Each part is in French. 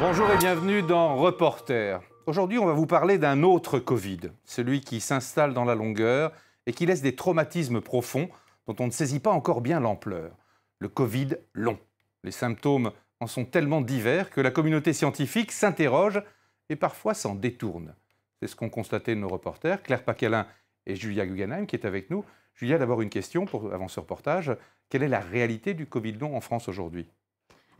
Bonjour et bienvenue dans Reporter. Aujourd'hui, on va vous parler d'un autre Covid, celui qui s'installe dans la longueur et qui laisse des traumatismes profonds dont on ne saisit pas encore bien l'ampleur. Le Covid long. Les symptômes en sont tellement divers que la communauté scientifique s'interroge et parfois s'en détourne. C'est ce qu'ont constaté nos reporters, Claire Pacalin et Julia Guggenheim, qui est avec nous. Julia, d'abord une question avant ce reportage. Quelle est la réalité du Covid long en France aujourd'hui ?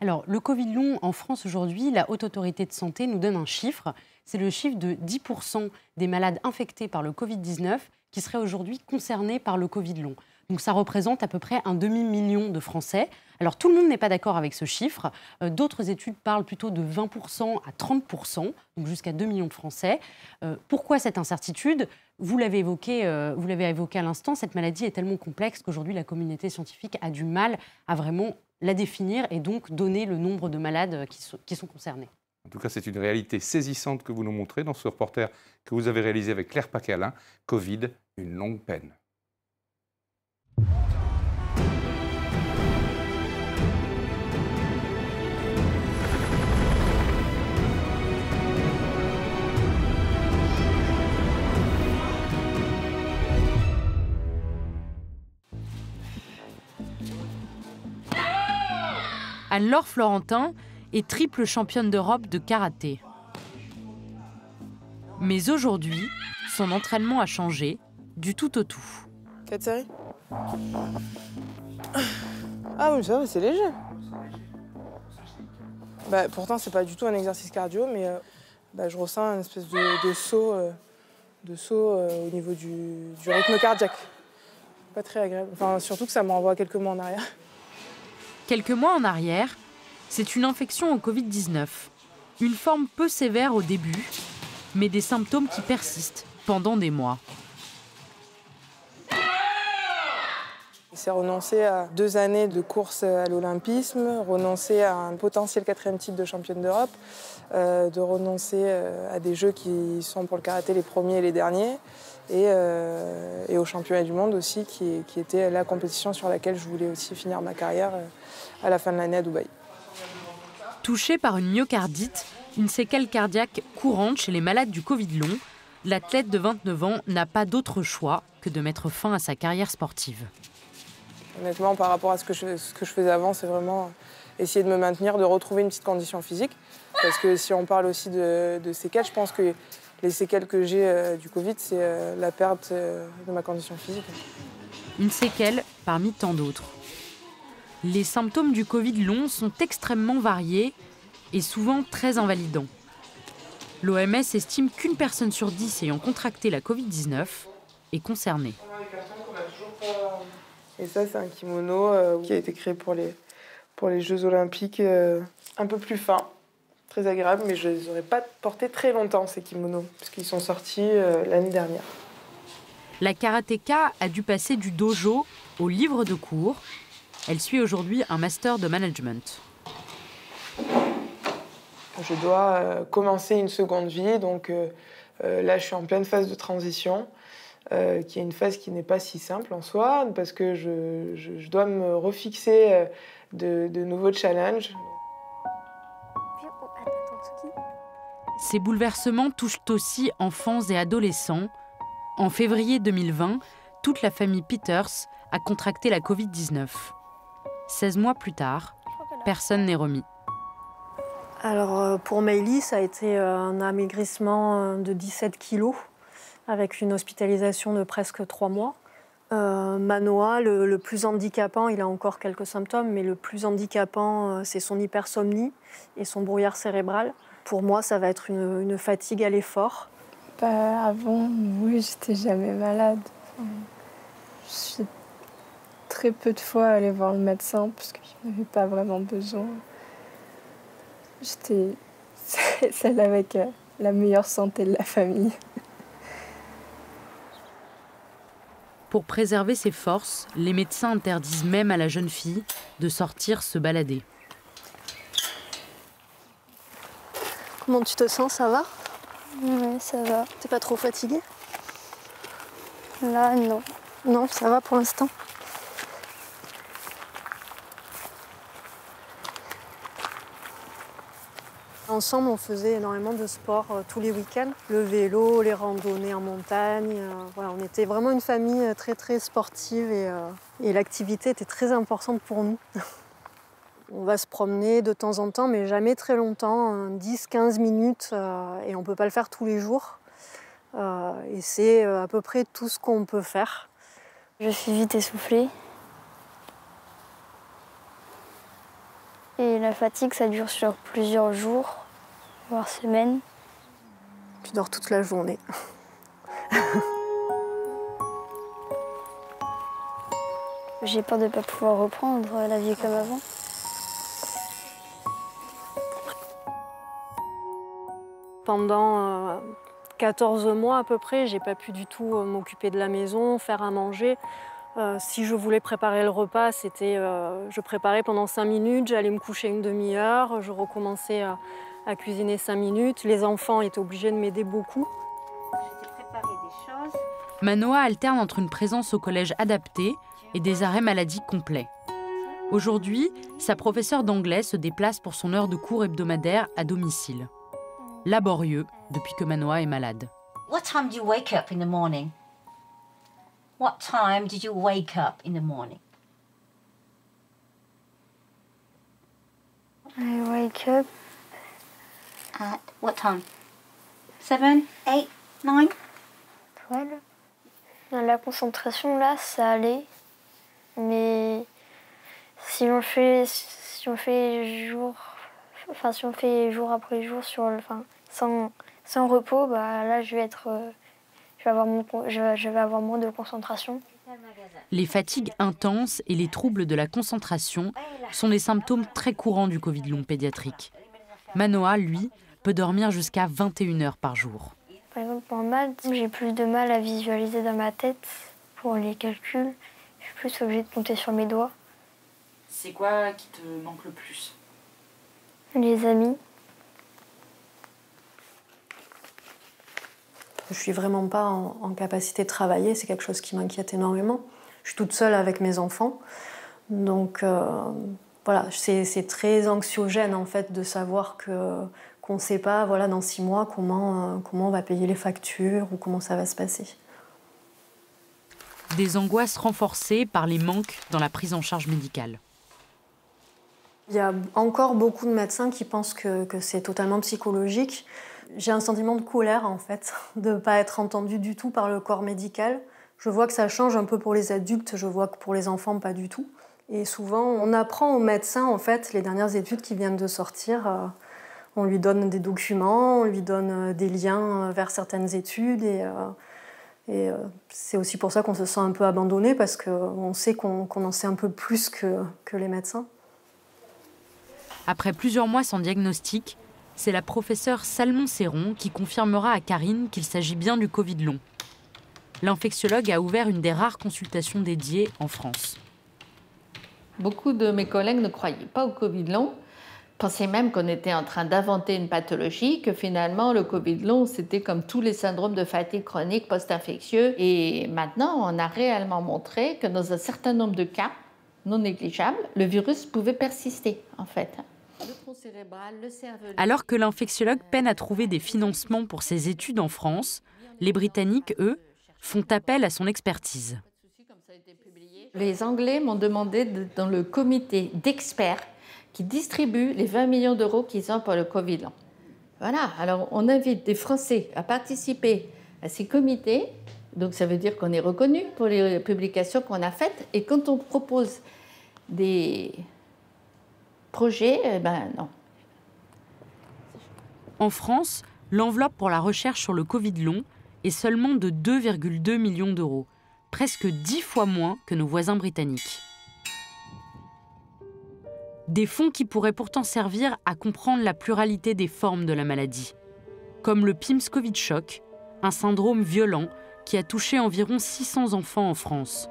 Alors, le Covid long en France aujourd'hui, la Haute Autorité de Santé nous donne un chiffre. C'est le chiffre de 10% des malades infectés par le Covid-19 qui seraient aujourd'hui concernés par le Covid long. Donc ça représente à peu près un demi-million de Français. Alors tout le monde n'est pas d'accord avec ce chiffre. D'autres études parlent plutôt de 20% à 30%, donc jusqu'à 2 millions de Français. Pourquoi cette incertitude ? Vous l'avez évoqué à l'instant, cette maladie est tellement complexe qu'aujourd'hui la communauté scientifique a du mal à vraiment la définir et donc donner le nombre de malades qui sont concernés. En tout cas, c'est une réalité saisissante que vous nous montrez dans ce reporter que vous avez réalisé avec Claire Pacalin. Covid, une longue peine. Anne-Laure Florentin est triple championne d'Europe de karaté. Mais aujourd'hui, son entraînement a changé du tout au tout. 4 séries. Ah oui, ça va, c'est léger. Pourtant, c'est pas du tout un exercice cardio, mais je ressens une espèce de saut, au niveau du rythme cardiaque. Pas très agréable. Enfin, surtout que ça me renvoie quelques mois en arrière. Quelques mois en arrière, c'est une infection au Covid-19. Une forme peu sévère au début, mais des symptômes qui persistent pendant des mois. C'est renoncer à 2 années de course à l'olympisme, renoncer à un potentiel 4e titre de championne d'Europe, de renoncer à des jeux qui sont pour le karaté les premiers et les derniers, et au championnat du monde aussi, qui était la compétition sur laquelle je voulais aussi finir ma carrière à la fin de l'année à Dubaï. Touchée par une myocardite, une séquelle cardiaque courante chez les malades du Covid long, l'athlète de 29 ans n'a pas d'autre choix que de mettre fin à sa carrière sportive. Honnêtement, par rapport à ce que je faisais avant, c'est vraiment essayer de me maintenir, de retrouver une petite condition physique. Parce que si on parle aussi de séquelles, je pense que les séquelles que j'ai du Covid, c'est la perte de ma condition physique. Une séquelle parmi tant d'autres. Les symptômes du Covid long sont extrêmement variés et souvent très invalidants. L'OMS estime qu'une personne sur 10 ayant contracté la Covid-19 est concernée. Et ça, c'est un kimono qui a été créé pour les Jeux Olympiques, un peu plus fin, très agréable, mais je ne les aurais pas portés très longtemps, ces kimonos, parce qu'ils sont sortis l'année dernière. La karatéka a dû passer du dojo au livre de cours. Elle suit aujourd'hui un master de management. Je dois commencer une seconde vie, donc là, je suis en pleine phase de transition. Qui est une phase qui n'est pas si simple en soi, parce que je dois me refixer de nouveaux challenges. Ces bouleversements touchent aussi enfants et adolescents. En février 2020, toute la famille Peters a contracté la Covid-19. 16 mois plus tard, personne n'est remis. Alors pour Meili, ça a été un amaigrissement de 17 kilos. Avec une hospitalisation de presque 3 mois. Manoa, le plus handicapant, il a encore quelques symptômes, mais le plus handicapant, c'est son hypersomnie et son brouillard cérébral. Pour moi, ça va être une fatigue à l'effort. Avant, oui, j'étais jamais malade. Je suis très peu de fois allée voir le médecin parce qu'il n'y avait pas vraiment besoin. J'étais celle avec la meilleure santé de la famille. Pour préserver ses forces, les médecins interdisent même à la jeune fille de sortir se balader. Comment tu te sens, ça va ? Oui, ça va. T'es pas trop fatiguée ? Là, non. Non, ça va pour l'instant. Ensemble, on faisait énormément de sport tous les week-ends. Le vélo, les randonnées en montagne. Voilà, on était vraiment une famille très, très sportive et l'activité était très importante pour nous. On va se promener de temps en temps, mais jamais très longtemps, 10-15 minutes, et on ne peut pas le faire tous les jours. Et c'est à peu près tout ce qu'on peut faire. Je suis vite essoufflée. Et la fatigue, ça dure sur plusieurs jours, voire semaines. Tu dors toute la journée. J'ai peur de ne pas pouvoir reprendre la vie comme avant. Pendant 14 mois à peu près, j'ai pas pu du tout m'occuper de la maison, faire à manger. Si je voulais préparer le repas, je préparais pendant 5 minutes, j'allais me coucher une demi-heure, je recommençais à cuisiner 5 minutes. Les enfants étaient obligés de m'aider beaucoup. Manoa alterne entre une présence au collège adapté et des arrêts maladie complets. Aujourd'hui, sa professeure d'anglais se déplace pour son heure de cours hebdomadaire à domicile. Laborieux depuis que Manoa est malade. What time do you wake up in the morning? What time did you wake up in the morning? I wake up At what time? 7, 8, 9? 12. Dans la concentration, là, ça allait. Mais si on fait jour après jour sans repos, bah là je vais avoir moins de concentration. Les fatigues intenses et les troubles de la concentration sont des symptômes très courants du Covid long pédiatrique. Manoa, lui, peut dormir jusqu'à 21 heures par jour. Par exemple, en maths, j'ai plus de mal à visualiser dans ma tête pour les calculs. Je suis plus obligée de compter sur mes doigts. C'est quoi qui te manque le plus? Les amis. Je suis vraiment pas en capacité de travailler, c'est quelque chose qui m'inquiète énormément. Je suis toute seule avec mes enfants, donc voilà, c'est très anxiogène en fait de savoir qu'on ne sait pas, voilà, dans 6 mois comment on va payer les factures ou comment ça va se passer. Des angoisses renforcées par les manques dans la prise en charge médicale. Il y a encore beaucoup de médecins qui pensent que c'est totalement psychologique. J'ai un sentiment de colère, en fait, de ne pas être entendue du tout par le corps médical. Je vois que ça change un peu pour les adultes, je vois que pour les enfants, pas du tout. Et souvent, on apprend aux médecins, en fait, les dernières études qui viennent de sortir. On lui donne des documents, on lui donne des liens vers certaines études. Et c'est aussi pour ça qu'on se sent un peu abandonné, parce qu'on sait qu'on en sait un peu plus que les médecins. Après plusieurs mois sans diagnostic, c'est la professeure Salmon-Serron qui confirmera à Karine qu'il s'agit bien du Covid long. L'infectiologue a ouvert une des rares consultations dédiées en France. Beaucoup de mes collègues ne croyaient pas au Covid long, pensaient même qu'on était en train d'inventer une pathologie, que finalement le Covid long c'était comme tous les syndromes de fatigue chronique post-infectieux. Et maintenant, on a réellement montré que dans un certain nombre de cas non négligeables, le virus pouvait persister en fait. Alors que l'infectiologue peine à trouver des financements pour ses études en France, les Britanniques, eux, font appel à son expertise. Les Anglais m'ont demandé dans le comité d'experts qui distribue les 20 millions d'euros qu'ils ont pour le Covid long. Voilà, alors on invite des Français à participer à ces comités, donc ça veut dire qu'on est reconnu pour les publications qu'on a faites, et quand on propose des projets, non. En France, l'enveloppe pour la recherche sur le Covid long est seulement de 2,2 millions d'euros, presque 10 fois moins que nos voisins britanniques. Des fonds qui pourraient pourtant servir à comprendre la pluralité des formes de la maladie, comme le PIMS Covid Shock, un syndrome violent qui a touché environ 600 enfants en France.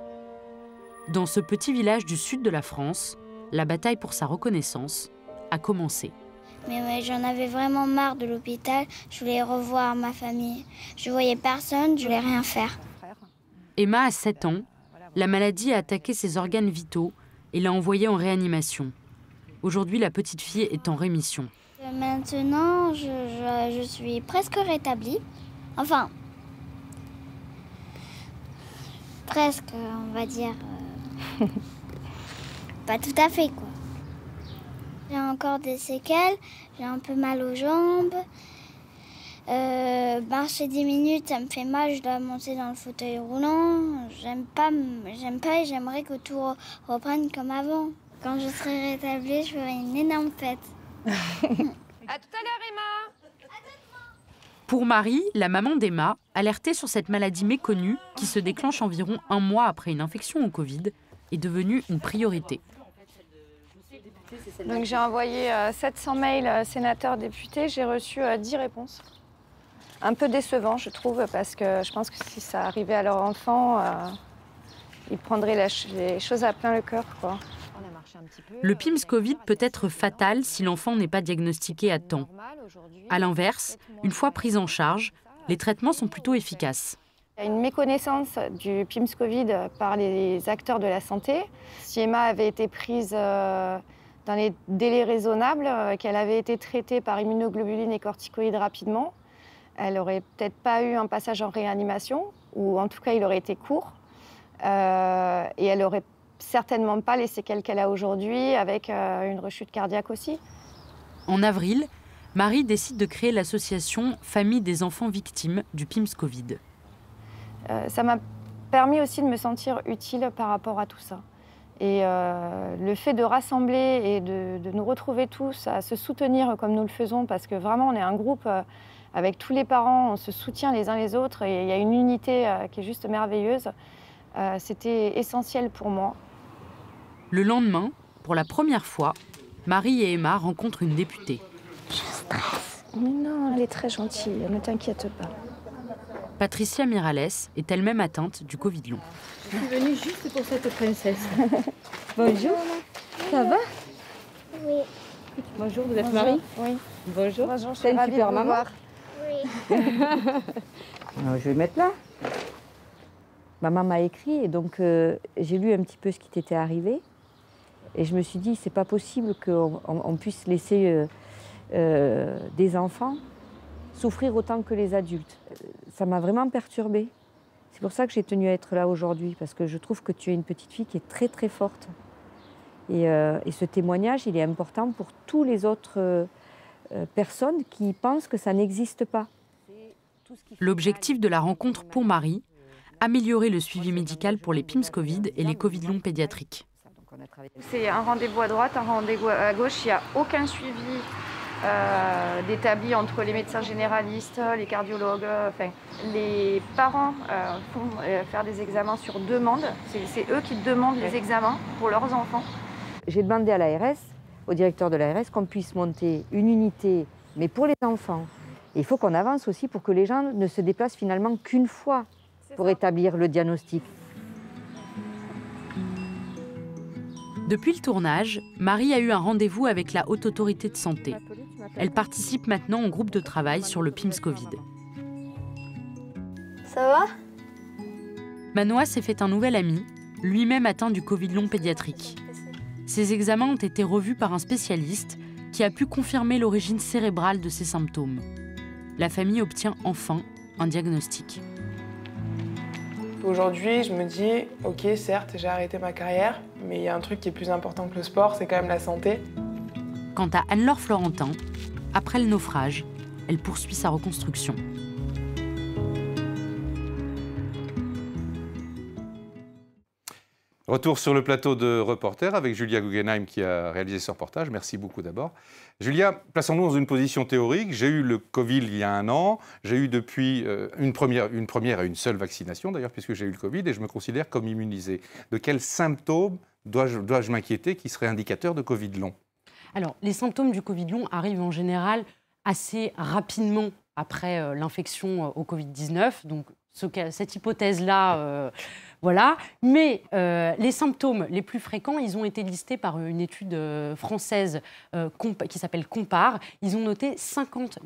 Dans ce petit village du sud de la France, la bataille pour sa reconnaissance a commencé. Mais ouais, j'en avais vraiment marre de l'hôpital, je voulais revoir ma famille. Je voyais personne, je voulais rien faire. Emma a 7 ans, la maladie a attaqué ses organes vitaux et l'a envoyée en réanimation. Aujourd'hui, la petite fille est en rémission. Maintenant, je suis presque rétablie. Enfin, presque, on va dire. Pas tout à fait, quoi. J'ai encore des séquelles, j'ai un peu mal aux jambes. Marcher 10 minutes, ça me fait mal, je dois monter dans le fauteuil roulant. J'aime pas et j'aimerais que tout reprenne comme avant. Quand je serai rétablie, je ferai une énorme fête. À tout à l'heure, Emma. Pour Marie, la maman d'Emma, alertée sur cette maladie méconnue qui se déclenche environ 1 mois après une infection au Covid, est devenue une priorité. Donc j'ai envoyé 700 mails sénateurs députés, j'ai reçu 10 réponses. Un peu décevant, je trouve, parce que je pense que si ça arrivait à leur enfant, ils prendraient les choses à plein le cœur, quoi. Le PIMS Covid peut être fatal si l'enfant n'est pas diagnostiqué à temps. À l'inverse, une fois pris en charge, les traitements sont plutôt efficaces. Il y a une méconnaissance du PIMS Covid par les acteurs de la santé. Si Emma avait été prise dans les délais raisonnables, qu'elle avait été traitée par immunoglobuline et corticoïdes rapidement, elle n'aurait peut-être pas eu un passage en réanimation, ou en tout cas il aurait été court, et elle n'aurait certainement pas les séquelles qu'elle a aujourd'hui, avec une rechute cardiaque aussi. En avril, Marie décide de créer l'association Famille des enfants victimes du PIMS Covid. Ça m'a permis aussi de me sentir utile par rapport à tout ça. Et le fait de rassembler et de nous retrouver tous, à se soutenir comme nous le faisons, parce que vraiment on est un groupe avec tous les parents, on se soutient les uns les autres et il y a une unité qui est juste merveilleuse. C'était essentiel pour moi. Le lendemain, pour la première fois, Marie et Emma rencontrent une députée. Je stresse. Mais non, elle est très gentille, ne t'inquiète pas. Patricia Mirales est elle-même atteinte du Covid long. Je suis venue juste pour cette princesse. Bonjour, ça va? Oui. Bonjour, vous êtes Marie? Oui. Bonjour. Bonjour, je suis ravie de vous voir. Oui. Alors, je vais le mettre là. Maman m'a écrit et donc j'ai lu un petit peu ce qui t'était arrivé. Et je me suis dit, c'est pas possible qu'on puisse laisser des enfants souffrir autant que les adultes. Ça m'a vraiment perturbée. C'est pour ça que j'ai tenu à être là aujourd'hui, parce que je trouve que tu es une petite fille qui est très très forte. Et ce témoignage, il est important pour tous les autres personnes qui pensent que ça n'existe pas. L'objectif de la rencontre pour Marie, améliorer le suivi médical pour les PIMS Covid et les Covid longs pédiatriques. C'est un rendez-vous à droite, un rendez-vous à gauche. Il n'y a aucun suivi d'établi entre les médecins généralistes, les cardiologues. Enfin, les parents font faire des examens sur demande. C'est eux qui demandent les examens pour leurs enfants. J'ai demandé à l'ARS, au directeur de l'ARS, qu'on puisse monter une unité, mais pour les enfants. Et il faut qu'on avance aussi pour que les gens ne se déplacent finalement qu'une fois pour établir le diagnostic. Depuis le tournage, Marie a eu un rendez-vous avec la Haute Autorité de Santé. Elle participe maintenant au groupe de travail sur le PIMS Covid. Ça va? Manoa s'est fait un nouvel ami, lui-même atteint du Covid long pédiatrique. Ses examens ont été revus par un spécialiste qui a pu confirmer l'origine cérébrale de ses symptômes. La famille obtient enfin un diagnostic. Aujourd'hui, je me dis, ok, certes, j'ai arrêté ma carrière, mais il y a un truc qui est plus important que le sport, c'est quand même la santé. Quant à Anne-Laure Florentin, après le naufrage, elle poursuit sa reconstruction. Retour sur le plateau de Reporter avec Julia Guggenheim qui a réalisé ce reportage. Merci beaucoup d'abord. Julia, plaçons-nous dans une position théorique. J'ai eu le Covid il y a 1 an. J'ai eu depuis une première et une seule vaccination d'ailleurs puisque j'ai eu le Covid et je me considère comme immunisé. De quels symptômes dois-je m'inquiéter qui seraient indicateurs de Covid long? Alors, les symptômes du Covid long arrivent en général assez rapidement après l'infection au Covid-19. Donc, cette hypothèse-là, voilà. Mais les symptômes les plus fréquents, ils ont été listés par une étude française qui s'appelle Compare. Ils ont noté 50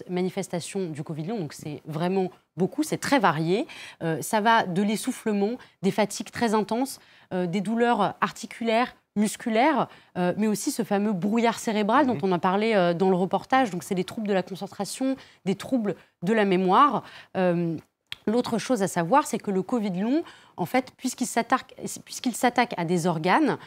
manifestations du Covid long, donc c'est vraiment beaucoup, c'est très varié. Ça va de l'essoufflement, des fatigues très intenses, des douleurs articulaires, musculaires, mais aussi ce fameux brouillard cérébral dont on a parlé dans le reportage. Donc, c'est des troubles de la concentration, des troubles de la mémoire. L'autre chose à savoir, c'est que le Covid long, en fait, puisqu'il s'attaque à des organes,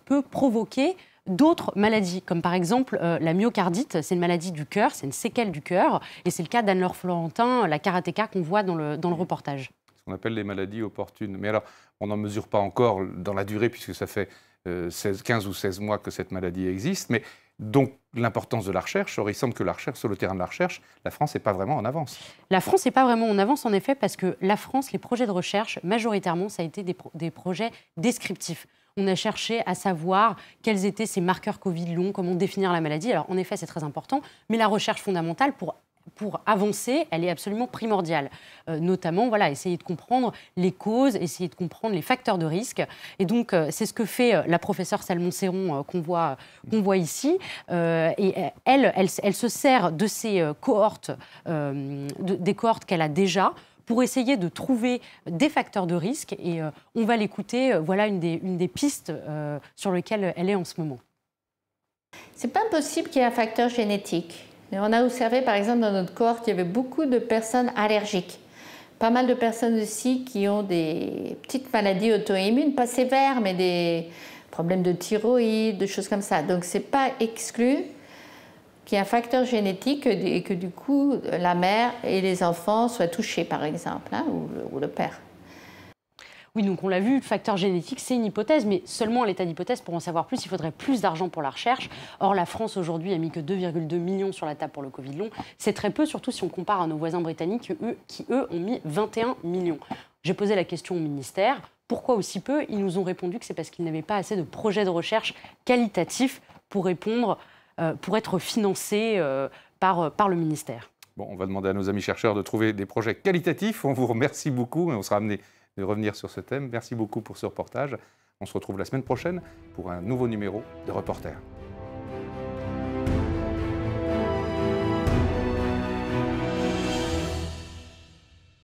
peut provoquer d'autres maladies, comme par exemple la myocardite. C'est une maladie du cœur, c'est une séquelle du cœur. Et c'est le cas d'Anne-Laure Florentin, la karatéka qu'on voit dans le reportage. Ce qu'on appelle les maladies opportunes. Mais alors, on n'en mesure pas encore dans la durée, puisque ça fait 15 ou 16 mois que cette maladie existe. Mais donc, l'importance de la recherche, or, il semble que la recherche, sur le terrain de la recherche, la France n'est pas vraiment en avance. La France n'est pas vraiment en avance, en effet, parce que la France, les projets de recherche, majoritairement, ça a été des projets descriptifs. On a cherché à savoir quels étaient ces marqueurs Covid longs, comment définir la maladie. Alors, en effet, c'est très important, mais la recherche fondamentale, pour avancer, elle est absolument primordiale. Notamment, voilà, essayer de comprendre les causes, essayer de comprendre les facteurs de risque. Et donc, c'est ce que fait la professeure Salmon-Céron qu'on voit ici. Et elle se sert de ces cohortes, des cohortes qu'elle a déjà, pour essayer de trouver des facteurs de risque. Et on va l'écouter. Voilà une des pistes sur lesquelles elle est en ce moment. C'est pas impossible qu'il y ait un facteur génétique. On a observé, par exemple, dans notre cohorte, il y avait beaucoup de personnes allergiques. Pas mal de personnes aussi qui ont des petites maladies auto-immunes, pas sévères, mais des problèmes de thyroïde, des choses comme ça. Donc, ce n'est pas exclu qu'il y ait un facteur génétique et que du coup, la mère et les enfants soient touchés, par exemple, hein, ou le père. Oui, donc on l'a vu, le facteur génétique, c'est une hypothèse, mais seulement à l'état d'hypothèse, pour en savoir plus, il faudrait plus d'argent pour la recherche. Or, la France, aujourd'hui, a mis que 2,2 millions sur la table pour le Covid long. C'est très peu, surtout si on compare à nos voisins britanniques, qui, eux, ont mis 21 millions. J'ai posé la question au ministère. Pourquoi aussi peu? Ils nous ont répondu que c'est parce qu'ils n'avaient pas assez de projets de recherche qualitatifs pour répondre, pour être financés par le ministère. Bon, on va demander à nos amis chercheurs de trouver des projets qualitatifs. On vous remercie beaucoup et on sera amené de revenir sur ce thème. Merci beaucoup pour ce reportage. On se retrouve la semaine prochaine pour un nouveau numéro de Reporter.